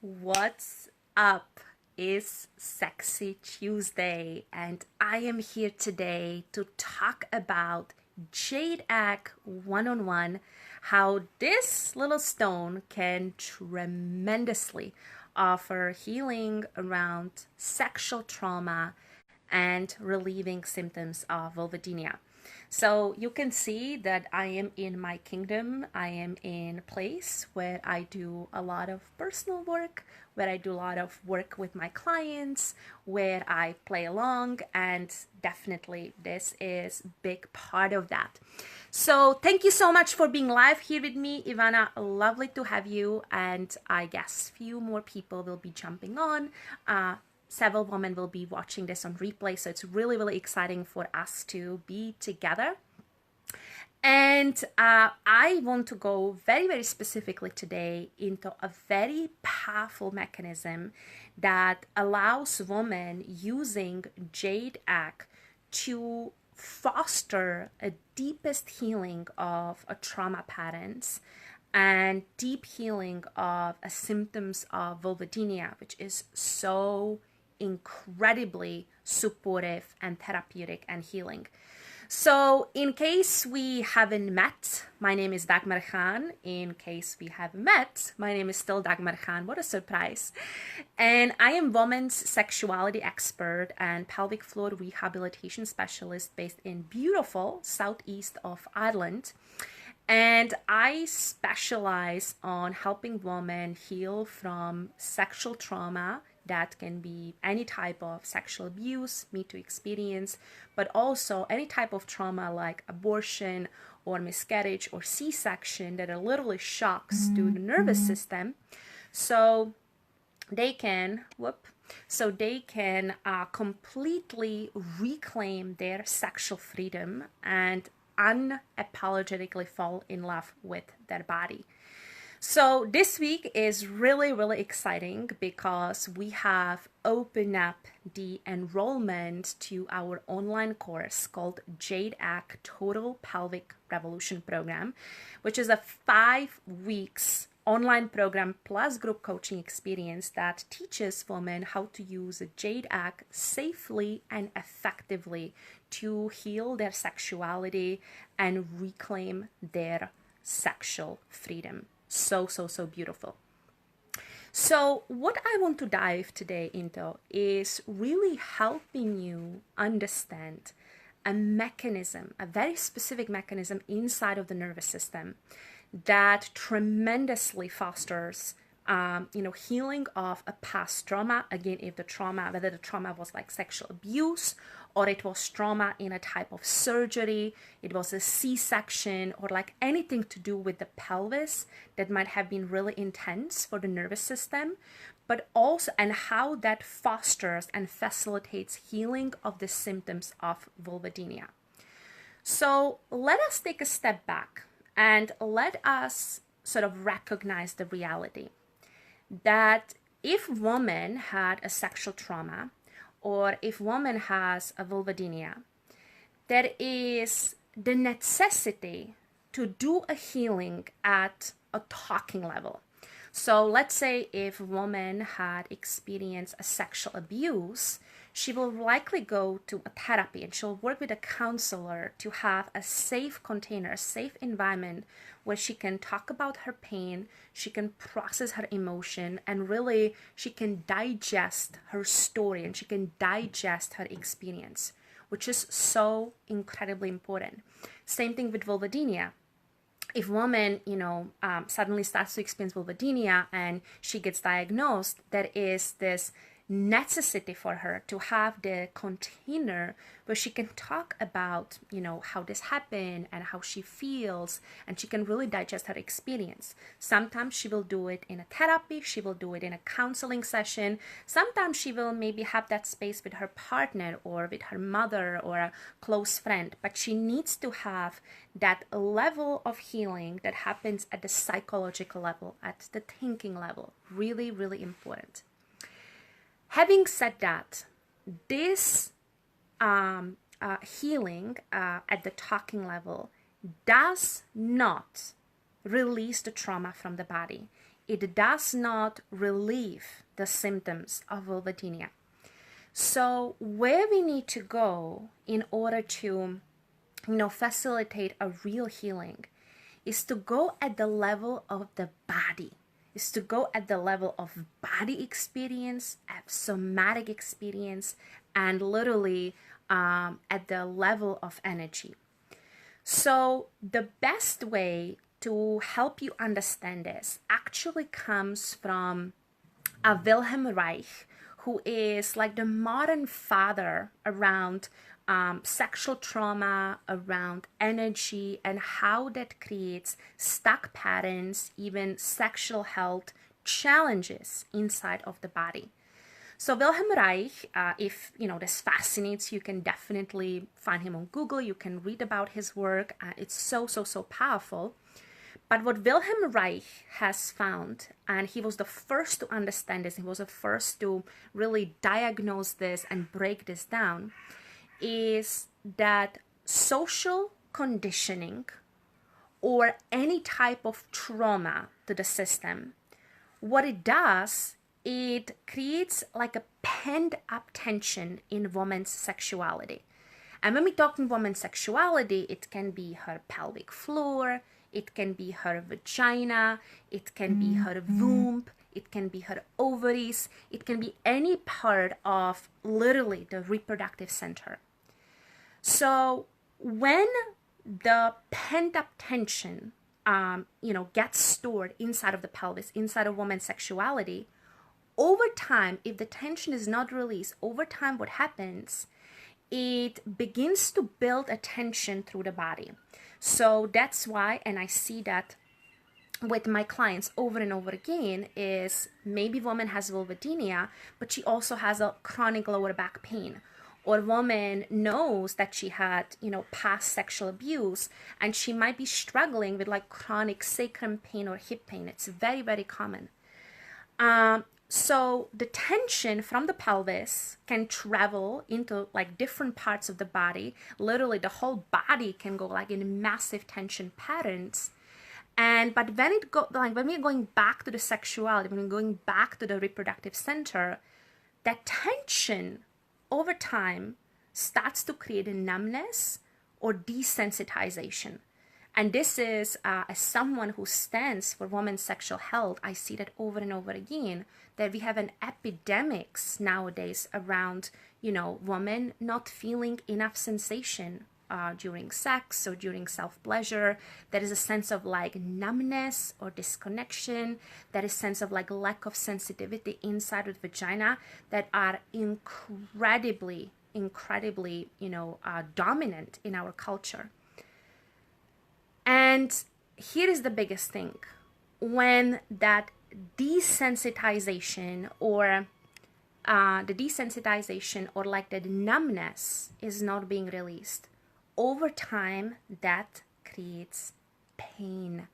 What's up? It's Sexy Tuesday, and I am here today to talk about Jade Egg one-on-one, how this little stone can tremendously offer healing around sexual trauma and relieving symptoms of vulvodynia. So you can see that I am in my kingdom. I am in a place where I do a lot of personal work, where I do a lot of work with my clients, where I play along, and definitely this is a big part of that. So thank you so much for being live here with me, Ivana. Lovely to have you, and I guess few more people will be jumping on. Several women will be watching this on replay, so it's really, really exciting for us to be together. And I want to go very, very specifically today into a very powerful mechanism that allows women using jade egg to foster a deepest healing of a trauma patterns and deep healing of a symptoms of vulvodynia, which is so incredibly supportive and therapeutic and healing. So in case we haven't met, my name is Dagmar Khan. In case we have met, my name is still Dagmar Khan. What a surprise. And I am women's sexuality expert and pelvic floor rehabilitation specialist based in beautiful southeast of Ireland. And I specialize on helping women heal from sexual trauma. That can be any type of sexual abuse, Me Too experience, but also any type of trauma like abortion or miscarriage or C-section that are literally shocks to the nervous system. So they can, completely reclaim their sexual freedom and unapologetically fall in love with their body. So this week is really, really exciting because we have opened up the enrollment to our online course called Jade Egg Total Pelvic Revolution Program, which is a 5 weeks online program plus group coaching experience that teaches women how to use a jade egg safely and effectively to heal their sexuality and reclaim their sexual freedom. So beautiful. So what I want to dive today into is really helping you understand a mechanism, a very specific mechanism inside of the nervous system that tremendously fosters healing of a past trauma. Again, if the trauma, whether the trauma was like sexual abuse or it was trauma in a type of surgery, it was a C-section or like anything to do with the pelvis that might have been really intense for the nervous system, but also, and how that fosters and facilitates healing of the symptoms of vulvodynia. So let us take a step back and let us sort of recognize the reality that if woman had a sexual trauma or if woman has a vulvodynia, there is the necessity to do a healing at a talking level. So let's say if a woman had experienced a sexual abuse, she will likely go to a therapy and she'll work with a counselor to have a safe container, a safe environment where she can talk about her pain, she can process her emotion, and really she can digest her story and she can digest her experience, which is so incredibly important. Same thing with vulvodynia. If a woman, suddenly starts to experience vulvodynia and she gets diagnosed, there is this necessity for her to have the container where she can talk about, how this happened and how she feels, and she can really digest her experience. Sometimes she will do it in a therapy, she will do it in a counseling session. Sometimes she will maybe have that space with her partner or with her mother or a close friend, but she needs to have that level of healing that happens at the psychological level, at the thinking level. Really, really important. Having said that, this healing at the talking level does not release the trauma from the body. it does not relieve the symptoms of vulvodynia. So where we need to go in order to, facilitate a real healing is to go at the level of the body, is to go at the level of body experience, at somatic experience, and literally at the level of energy. So the best way to help you understand this actually comes from Wilhelm Reich, who is like the modern father around sexual trauma, around energy, and how that creates stuck patterns, even sexual health challenges inside of the body. So Wilhelm Reich, if this fascinates you, can definitely find him on Google. You can read about his work. It's so powerful. But what Wilhelm Reich has found, and he was the first to understand this, he was the first to really diagnose this and break this down, is that social conditioning or any type of trauma to the system, what it does, it creates like a pent up tension in woman's sexuality. And when we talk in woman's sexuality, it can be her pelvic floor, it can be her vagina, it can be her womb, it can be her ovaries, it can be any part of literally the reproductive center. So when the pent-up tension, gets stored inside of the pelvis, inside of woman's sexuality, over time, if the tension is not released, over time what happens, it begins to build a tension through the body. So that's why, and I see that with my clients over and over again, is maybe woman has vulvodynia, but she also has a chronic lower back pain. Or woman knows that she had, past sexual abuse, and she might be struggling with like chronic sacrum pain or hip pain. It's very, very common. So the tension from the pelvis can travel into like different parts of the body. Literally the whole body can go like in massive tension patterns. But when we're going back to the sexuality, when we're going back to the reproductive center, that tension over time starts to create a numbness or desensitization. And this is, as someone who stands for women's sexual health, I see that over and over again, that we have an epidemics nowadays around, women not feeling enough sensation during sex or during self-pleasure. There is a sense of like numbness or disconnection. There is a sense of like lack of sensitivity inside of the vagina that are incredibly, dominant in our culture. And here is the biggest thing. When that desensitization or like the numbness is not being released, over time that creates pain.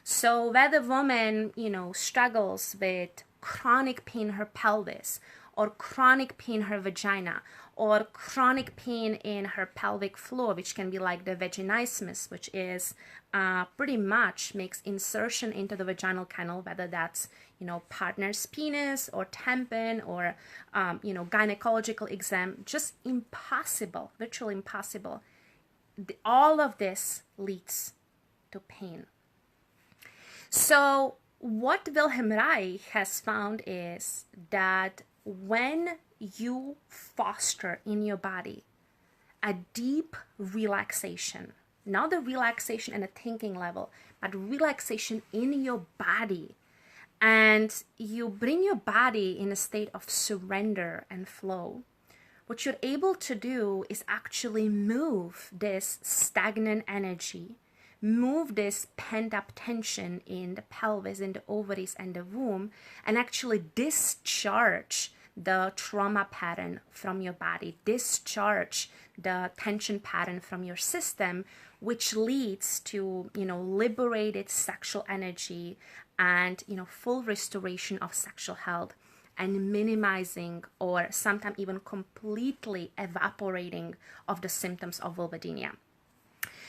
So whether woman, struggles with chronic pain in her pelvis, or chronic pain in her vagina, or chronic pain in her pelvic floor, which can be like the vaginismus, which is pretty much makes insertion into the vaginal canal, whether that's, partner's penis or tampon or, gynecological exam, just impossible, virtually impossible. All of this leads to pain. So what Wilhelm Reich has found is that when you foster in your body a deep relaxation, not the relaxation at a thinking level, but relaxation in your body, and you bring your body in a state of surrender and flow, what you're able to do is actually move this stagnant energy, move this pent-up tension in the pelvis, in the ovaries, and the womb, and actually discharge the trauma pattern from your body, discharge the tension pattern from your system, which leads to, liberated sexual energy and, full restoration of sexual health, and minimizing or sometimes even completely evaporating of the symptoms of vulvodynia.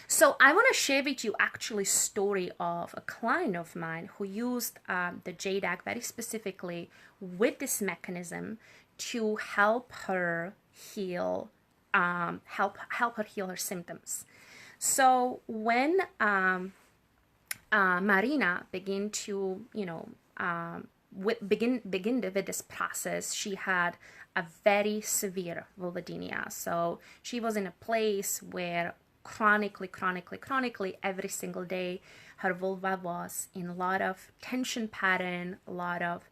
So I want to share with you actually story of a client of mine who used the JADE very specifically with this mechanism to help her heal, help her heal her symptoms. So when Marina began to, begin with this process, she had a very severe vulvodynia. So she was in a place where chronically, every single day, her vulva was in a lot of tension pattern, a lot of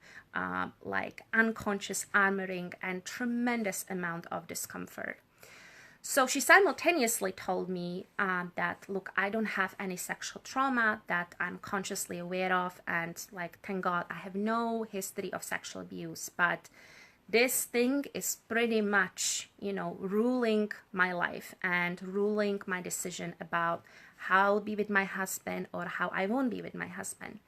like unconscious armoring, and tremendous amount of discomfort. So she simultaneously told me that, look, I don't have any sexual trauma that I'm consciously aware of, and like, thank God, I have no history of sexual abuse, but this thing is pretty much, ruling my life and ruling my decision about how I'll be with my husband or how I won't be with my husband.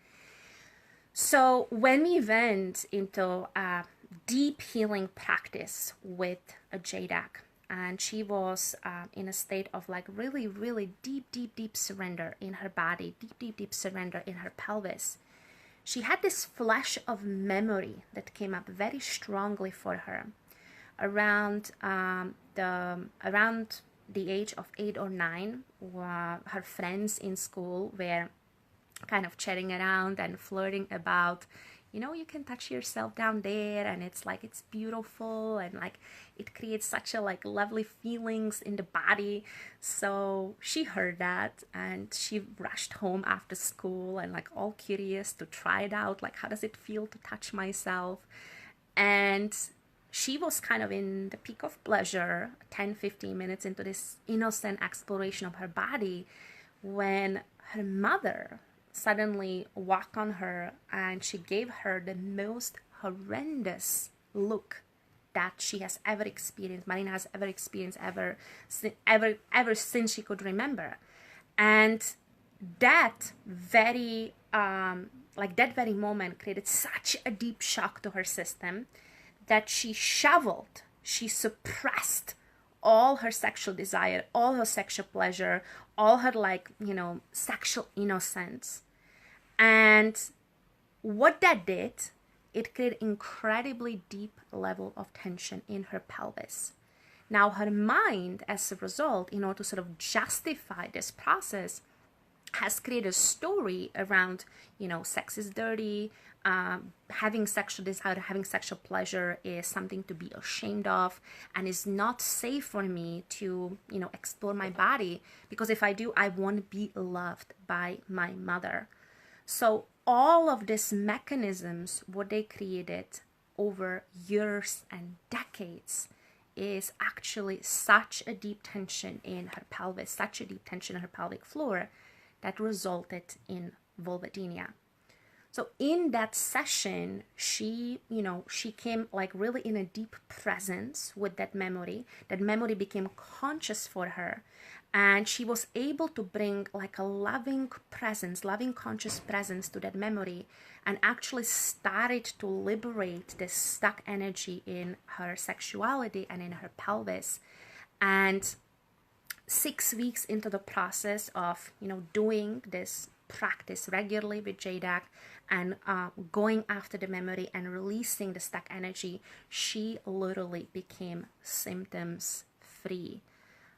So when we went into a deep healing practice with a JADE, and she was in a state of like really deep surrender in her body, deep surrender in her pelvis. She had this flash of memory that came up very strongly for her around the age of 8 or 9. Her friends in school were kind of chatting around and flirting about, you can touch yourself down there, and it's like, it's beautiful, and like it creates such a like lovely feelings in the body. So she heard that, and she rushed home after school and like all curious to try it out, like, how does it feel to touch myself? And she was kind of in the peak of pleasure, 10-15 minutes into this innocent exploration of her body, when her mother suddenly walked on her, and she gave her the most horrendous look that she has ever experienced, Marina has ever experienced, ever since she could remember. And that very moment created such a deep shock to her system that she suppressed all her sexual desire, all her sexual pleasure, all her sexual innocence. And what that did, it created incredibly deep level of tension in her pelvis. Now her mind, as a result, in order to sort of justify this process, has created a story around, sex is dirty, having sexual desire, having sexual pleasure is something to be ashamed of, and is not safe for me to, explore my body, because if I do, I won't be loved by my mother. So all of these mechanisms, what they created over years and decades, is actually such a deep tension in her pelvis, such a deep tension in her pelvic floor, that resulted in vulvodynia. So in that session, she came like really in a deep presence with that memory. That memory became conscious for her, and she was able to bring like a loving presence, loving conscious presence to that memory, and actually started to liberate this stuck energy in her sexuality and in her pelvis. And 6 weeks into the process of, doing this practice regularly with JADE and going after the memory and releasing the stuck energy, she literally became symptoms free.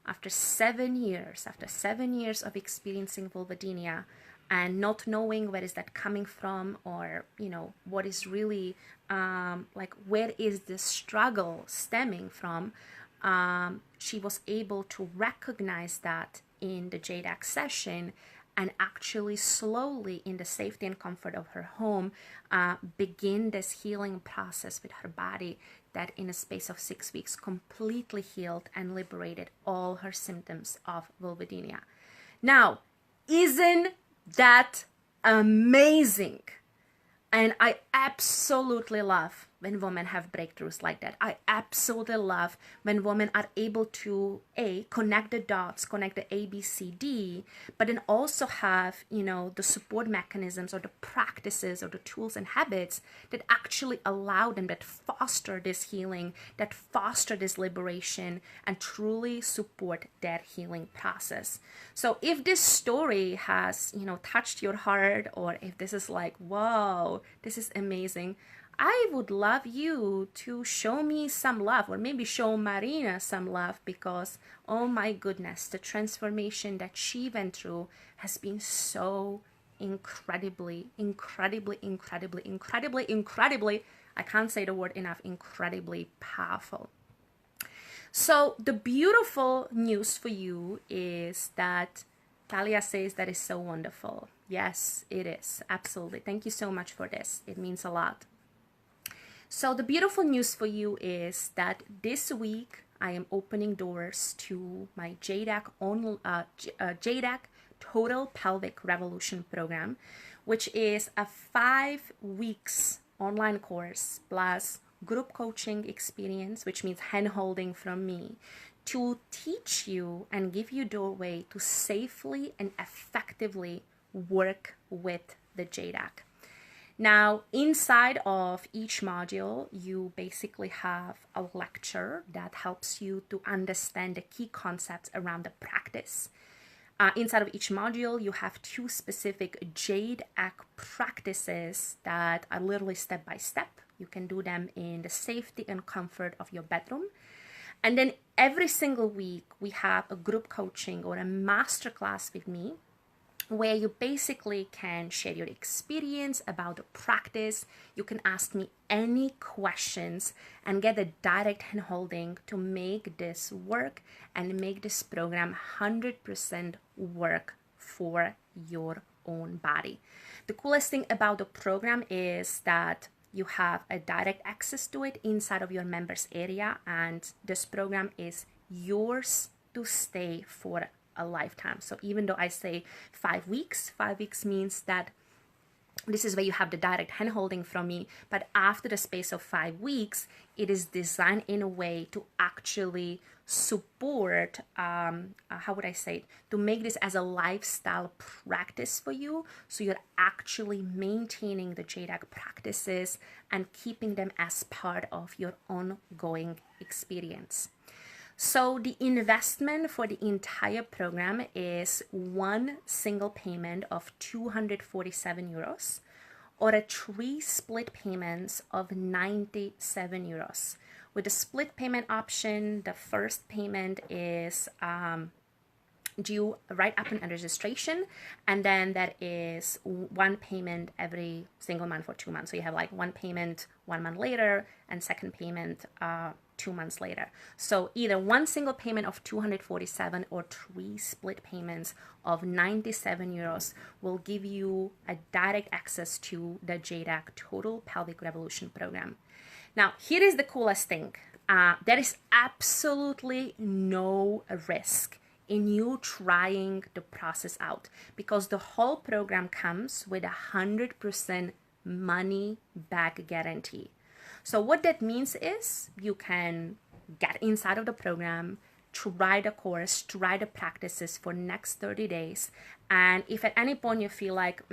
After 7 years of experiencing vulvodynia and not knowing where is that coming from, or what is really where is the struggle stemming from, she was able to recognize that in the JADE session, and actually slowly, in the safety and comfort of her home, begin this healing process with her body that in a space of 6 weeks completely healed and liberated all her symptoms of vulvodynia. Now, isn't that amazing? And I absolutely love when women have breakthroughs like that. I absolutely love when women are able to connect the dots, connect the A, B, C, D, but then also have, the support mechanisms or the practices or the tools and habits that actually allow them, that foster this healing, that foster this liberation, and truly support their healing process. So if this story has, touched your heart, or if this is like, whoa, this is amazing, I would love you to show me some love, or maybe show Marina some love, because oh my goodness, the transformation that she went through has been so incredibly, I can't say the word enough, incredibly powerful. So the beautiful news for you is that Talia says that is so wonderful. Yes, it is. Absolutely. Thank you so much for this. It means a lot. So the beautiful news for you is that this week I am opening doors to my JADE Total Pelvic Revolution program, which is a 5 weeks online course plus group coaching experience, which means hand-holding from me, to teach you and give you doorway to safely and effectively work with the JADE. Now, inside of each module, you basically have a lecture that helps you to understand the key concepts around the practice. Inside of each module, you have 2 specific JADE practices that are literally step by step. You can do them in the safety and comfort of your bedroom. And then every single week, we have a group coaching or a masterclass with me, where you basically can share your experience about the practice. You can ask me any questions and get a direct hand holding to make this work and make this program 100% work for your own body. The coolest thing about the program is that you have a direct access to it inside of your members area, and this program is yours to stay for a lifetime. So even though I say 5 weeks means that this is where you have the direct hand holding from me, but after the space of 5 weeks, it is designed in a way to actually support, to make this as a lifestyle practice for you, so you're actually maintaining the JADE practices and keeping them as part of your ongoing experience. So the investment for the entire program is 1 single payment of 247 euros or a 3 split payments of 97 euros. With the split payment option, the first payment is due right upon registration, and then there is 1 payment every single month for 2 months. So you have like 1 payment 1 month later and second payment 2 months later. So either 1 single payment of 247 or 3 split payments of 97 euros will give you a direct access to the JADE Total Pelvic Revolution program. Now, here is the coolest thing. There is absolutely no risk in you trying the process out, because the whole program comes with 100% money back guarantee. So what that means is you can get inside of the program, try the course, try the practices for next 30 days. And if at any point you feel like,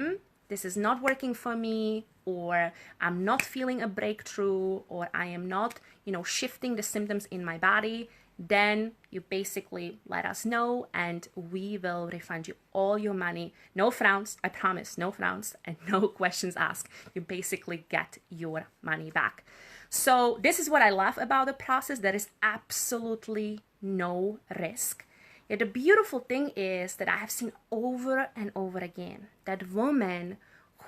this is not working for me, or I'm not feeling a breakthrough, or I am not, shifting the symptoms in my body, then you basically let us know and we will refund you all your money. No frowns, I promise, no frowns and no questions asked. You basically get your money back. So this is what I love about the process. There is absolutely no risk. Yet the beautiful thing is that I have seen over and over again that women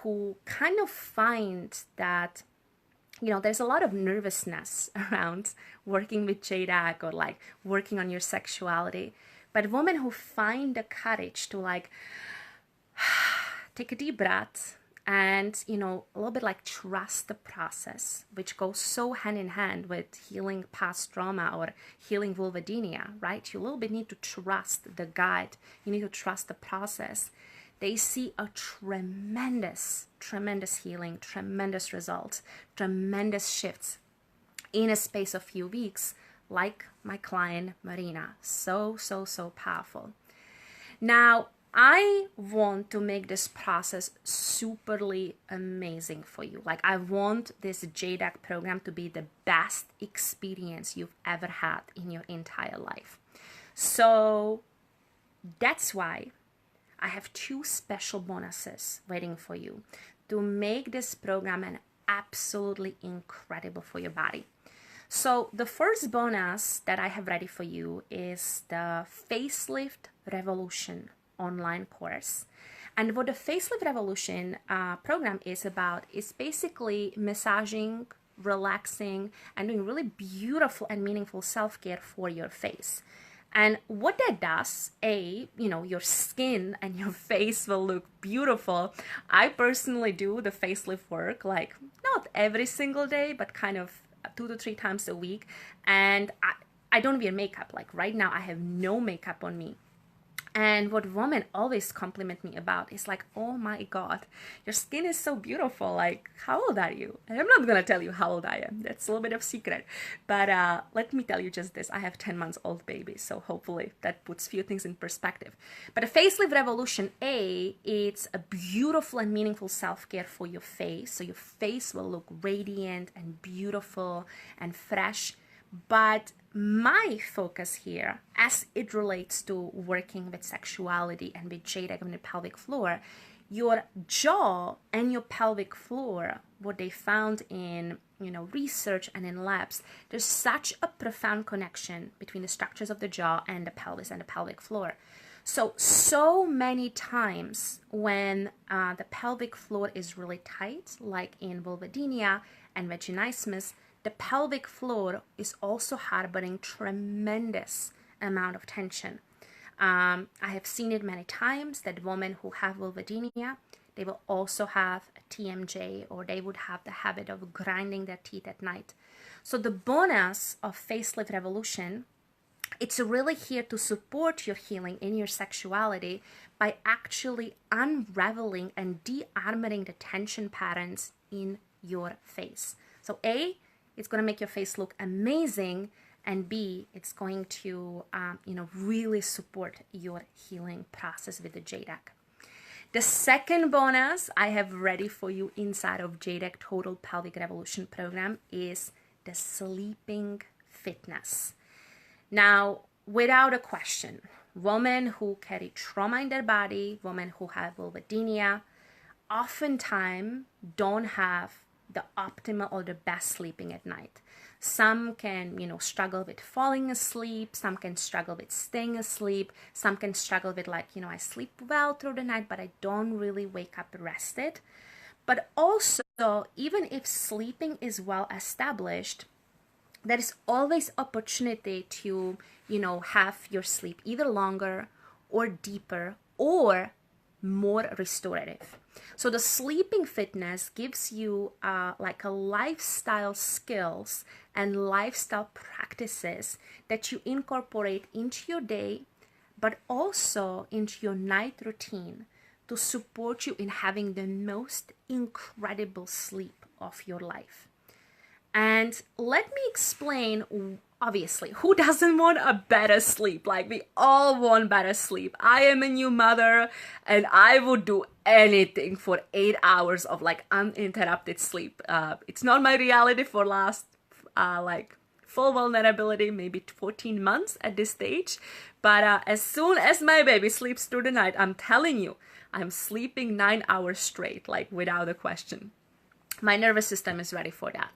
who kind of find that there's a lot of nervousness around working with JADE or like working on your sexuality. But women who find the courage to like take a deep breath and, a little bit like trust the process, which goes so hand in hand with healing past trauma or healing vulvodynia, right? You a little bit need to trust the guide. You need to trust the process. they see a tremendous healing, tremendous results, tremendous shifts in a space of few weeks, like my client Marina. So powerful. Now, I want to make this process superly amazing for you. Like, I want this JADE program to be the best experience you've ever had in your entire life. So that's why I have 2 special bonuses waiting for you to make this program an absolutely incredible for your body. So the first bonus that I have ready for you is the Facelift Revolution online course. And what the Facelift Revolution program is about is basically massaging, relaxing, and doing really beautiful and meaningful self-care for your face. And what that does, your skin and your face will look beautiful. I personally do the facelift work, like not every single day, but kind of 2 to 3 times a week. And I don't wear makeup. Like right now, I have no makeup on me. And what women always compliment me about is like, oh my God, your skin is so beautiful. Like, how old are you? And I'm not going to tell you how old I am. That's a little bit of secret. But let me tell you just this. I have 10 months old baby. So hopefully that puts few things in perspective. But a Facelift Revolution, it's a beautiful and meaningful self-care for your face. So your face will look radiant and beautiful and fresh. But my focus here, as it relates to working with sexuality and with JADE and the pelvic floor, your jaw and your pelvic floor, what they found in research and in labs, there's such a profound connection between the structures of the jaw and the pelvis and the pelvic floor. So many times when the pelvic floor is really tight, like in vulvodynia and vaginismus, the pelvic floor is also harboring tremendous amount of tension. I have seen it many times that women who have vulvodynia, they will also have a TMJ, or they would have the habit of grinding their teeth at night. So the bonus of Facelift Revolution, it's really here to support your healing in your sexuality by actually unraveling and de-armoring the tension patterns in your face. So A, it's going to make your face look amazing, and B, it's going to, really support your healing process with the JADE. The second bonus I have ready for you inside of JADE Total Pelvic Revolution program is the sleeping fitness. Now, without a question, women who carry trauma in their body, women who have vulvodynia, oftentimes don't have the optimal or the best sleeping at night. Some can, struggle with falling asleep. Some can struggle with staying asleep. Some can struggle with I sleep well through the night, but I don't really wake up rested. But also, even if sleeping is well established, there is always opportunity to, have your sleep either longer or deeper or more restorative. So the sleeping fitness gives you a lifestyle skills and lifestyle practices that you incorporate into your day, but also into your night routine to support you in having the most incredible sleep of your life. And let me explain, obviously, who doesn't want a better sleep? Like, we all want better sleep. I am a new mother, and I would do anything for 8 hours of uninterrupted sleep. It's not my reality for last full vulnerability, maybe 14 months at this stage. But as soon as my baby sleeps through the night, I'm telling you, I'm sleeping 9 hours straight, without a question. My nervous system is ready for that.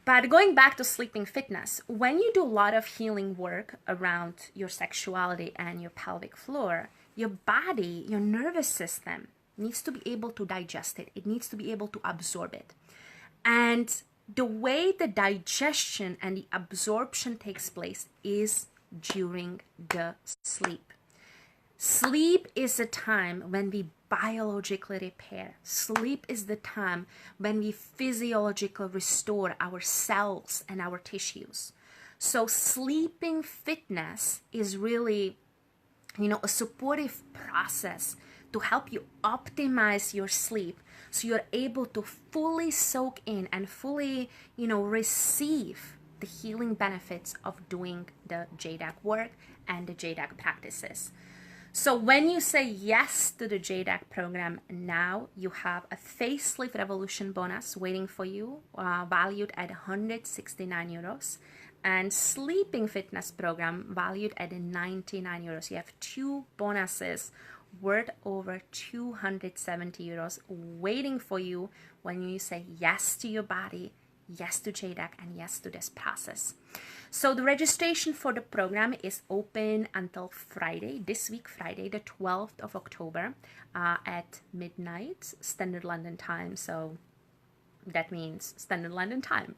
But going back to sleeping fitness, when you do a lot of healing work around your sexuality and your pelvic floor, your body, your nervous system needs to be able to digest it. It needs to be able to absorb it. And the way the digestion and the absorption takes place is during the sleep. Sleep is a time when we biologically repair. Sleep is the time when we physiologically restore our cells and our tissues. So sleeping fitness is really, a supportive process to help you optimize your sleep so you're able to fully soak in and fully, receive the healing benefits of doing the JADE work and the JADE practices. So when you say yes to the JADE program now, you have a facelift revolution bonus waiting for you, valued at 169 euros, and sleeping fitness program valued at 99 euros. You have 2 bonuses worth over 270 euros waiting for you when you say yes to your body, yes to JADE, and yes to this process. So the registration for the program is open until Friday, this week, Friday, the 12th of October at midnight, Standard London time. So that means Standard London time.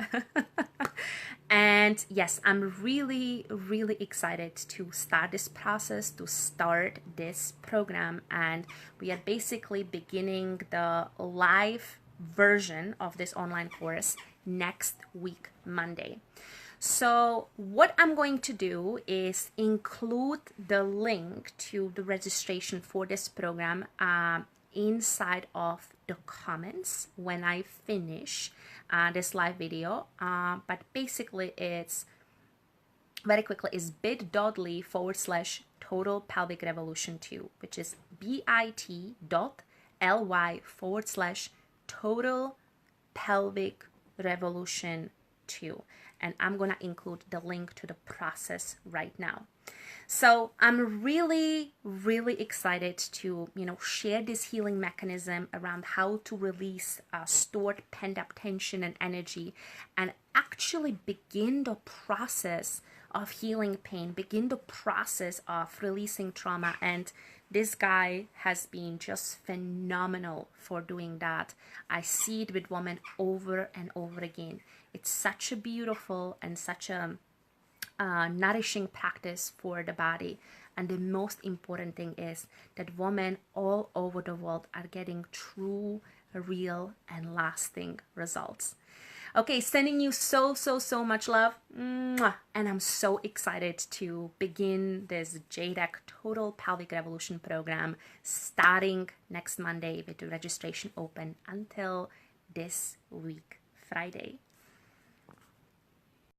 And yes, I'm really, really excited to start this process, to start this program. And we are basically beginning the live version of this online course next week, Monday. So what I'm going to do is include the link to the registration for this program inside of the comments when I finish this live video. But basically it's very quickly is bit.ly/total pelvic revolution 2, which is bit.ly/total pelvic revolution 2. And I'm going to include the link to the process right now. So I'm really, really excited to, share this healing mechanism around how to release stored pent-up tension and energy and actually begin the process of healing pain, begin the process of releasing trauma. And this guy has been just phenomenal for doing that. I see it with women over and over again. It's such a beautiful and such a nourishing practice for the body. And the most important thing is that women all over the world are getting true, real, and lasting results. Okay, sending you so much love. Mwah. And I'm so excited to begin this JADE Total Pelvic Revolution program starting next Monday with the registration open until this week, Friday.